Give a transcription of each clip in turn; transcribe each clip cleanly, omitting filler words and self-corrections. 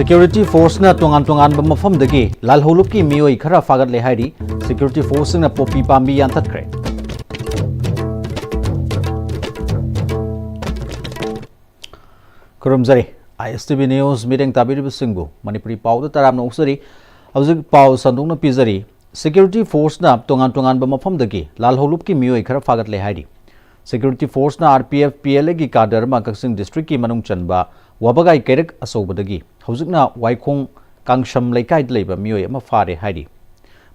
Security force na tungan bamafam dagi lalholup ki mioi khara fagat le hairi security force na popi pambi yan that kre kurumzari ISTV news meeting tabiri bisingbu Manipuri pau da taram na usari hauzik pau sandung na pizari security force na tungan bamafam dagi lalholup ki mioi khara fagat le hairi security force na RPF PLA gi kadar ma kaksing district ki manung chanba wabagai kerek asobadagi hozikna waikong kangsham laikai leiba mioi ama fare hairi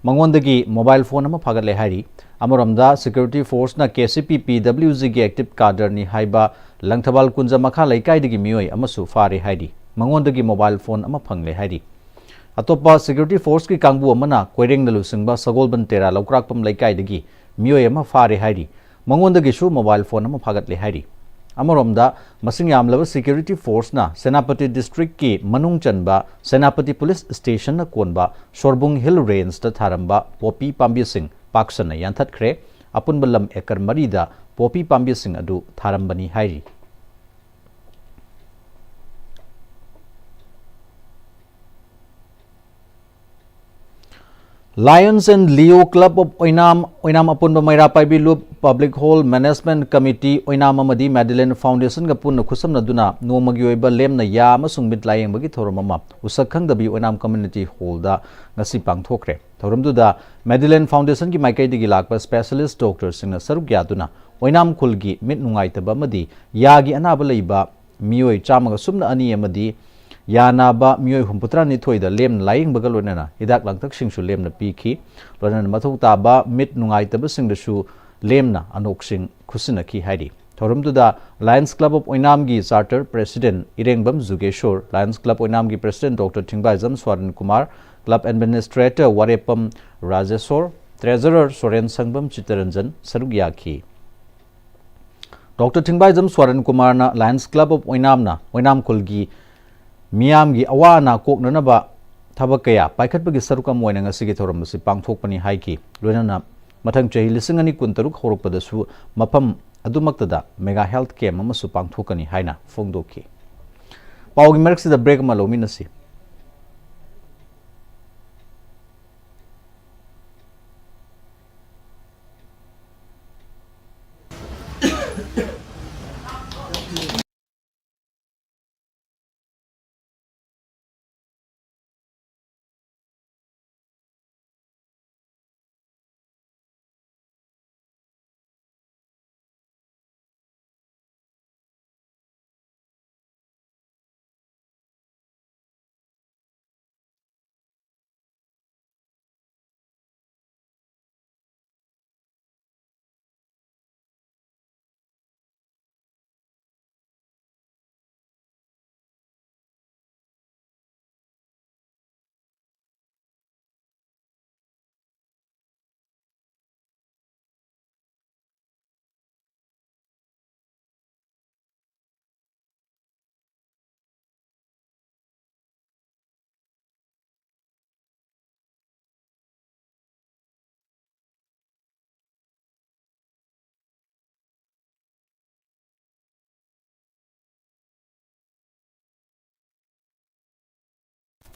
mangondagi mobile phone ama phagatle hairi amoramda security force na KCP PWG gi active cadre ni haiba langthabal kunja makha laikai dagi mioi amasu fare hairi mangondagi mobile phone ama phangle hairi atopa security force ki kangbu amana koireng nalu singba sagolban tera lokrakpam laikai dagi mioi ama fare hairi mangondagi su mobile phone ama phagatle hairi Amoromda masing yamlaba security force na Senapati district ki manung chanba Senapati police station na konba Sorbung Hill range da tharamba popi pambi sing paksana yanthat khre apun balam ekar marida popi pambi sing adu tharambani hairi Lions and Leo Club of Oinam apun ba Maira Paibi Loop Public Hall Management Committee Oinam amadi Madeline Foundation ga punna khusam na duna nomagi oiba lem na ya amasung mitlayeng bagi thoromama usakhang dabi Oinam Community Hall da ngasi pangthokre thoramdu da Madeline Foundation gi maikai digi lakpa specialist doctor singna saruk ya duna Oinam khulgi mit nungai taba amadi yagi anaba leiba mioi chamaga sumna ani amadi Yanaba mioi humputra ni thoida lem laing bagal onana hidak langtak singsu lemna piki lonan mathau taba mit nungai taba singdasu lemna anok sing khusina ki hairi thoramdu da Lions Club of Oinam gi charter president Irengbam Zugeshor Lions Club Oinam gi president Dr. Thingbaijam Swaran Kumar club administrator Warepam Rajeshor treasurer Soren Sangbam Chitaranjan sarugya ki Dr. Thingbaijam Swaran Kumar na Lions Club of Oinam na Oinam kulgi Miamgi awana koknanaba thabakaya paikhatbagi sarukam moina ngasigi thoramsi pangthokpani haiki loinana mathang chahi lisingani kuntaruk horokpadasu mapam adumaktada mega health camp amasu pangthokani haina fongdoki pawgi merksida break ma lominasi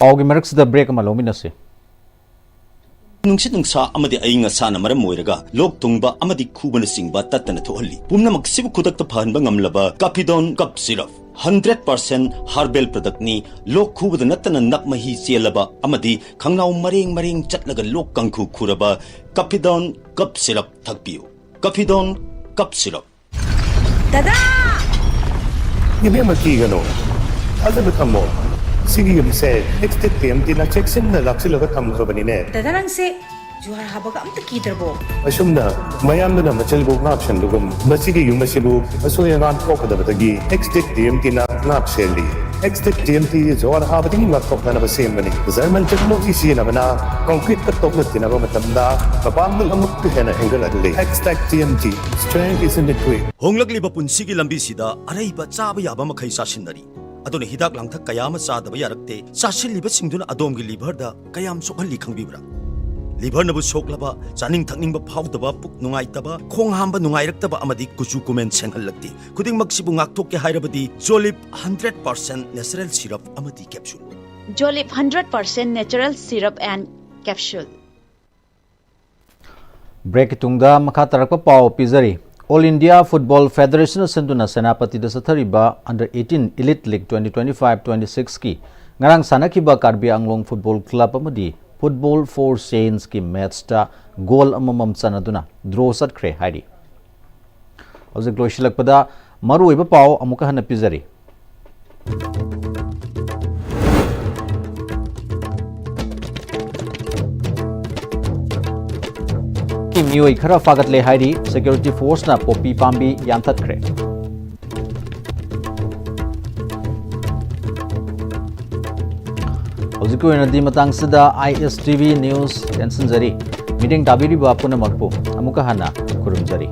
Pawgi merksida break ma lominasi Nungsit nungsa amadi ayinga sana maram moiraga lok tungba amadi khubana singba tatana thohalli pumna maksibu khudak ta phanba ngamlaba Capidon cup syrup 100% herbal product ni lok khubada natana nakmahi chelaba amadi khangnaw mareng chatlaga lok kangkhu khuraba Capidon cup syrup thakpiu Capidon cup syrup Dada Yeme makigano alabetamo Sige yumse next time tina checksin na laksila ka kamkrobani ne Dada nang se juhar habaga amta kiderbo Asumna mayam na machalbog na option dugum masige yumasibu asoyangan kokadabagi next time tina napseli next time ti jor habati ngakok na basem bani German technology si na bana concrete ka tok na tina ba matamda papangul amuk hena angle adli next TMT strength is in the way Honglagli ba punsigi lambi sida arai ba chaba yaba makhai sa sinari aduna hidak langthak kayama sadaba yarakte chasilliba singduna adomgi liver da kayam sokhalli khangbibra liver nabu soklaba chaning thakningba phawdaba puk nungaitaba khong hamba nungairaktaba amadi kuchu kumen senghallakti khuding maksibu ngakthok ke hairabadi Jolip 100% natural syrup amadi capsule Jolip 100% natural syrup and capsule. Break tungda makha tarakpa pau pizari All India Football Federation senduna senapati da sathariba under 18 Elite League 2025-26 ki ngarang sanakiba Karbi Anglong Football Club amadi Football for Saints ki match ta goal amamam chanaduna draw satkre hairi hojik loisilakpada maru oiba pau amuka hana pizari मियोई खरा फागतले हाइरी security force ना पोपी पाम्बी यांथत्रे हौजिको नदी मतंग सिदा ISTV news tension जरी meeting दाबिरी बापुना मकपो अमुका हना खुरुम जरी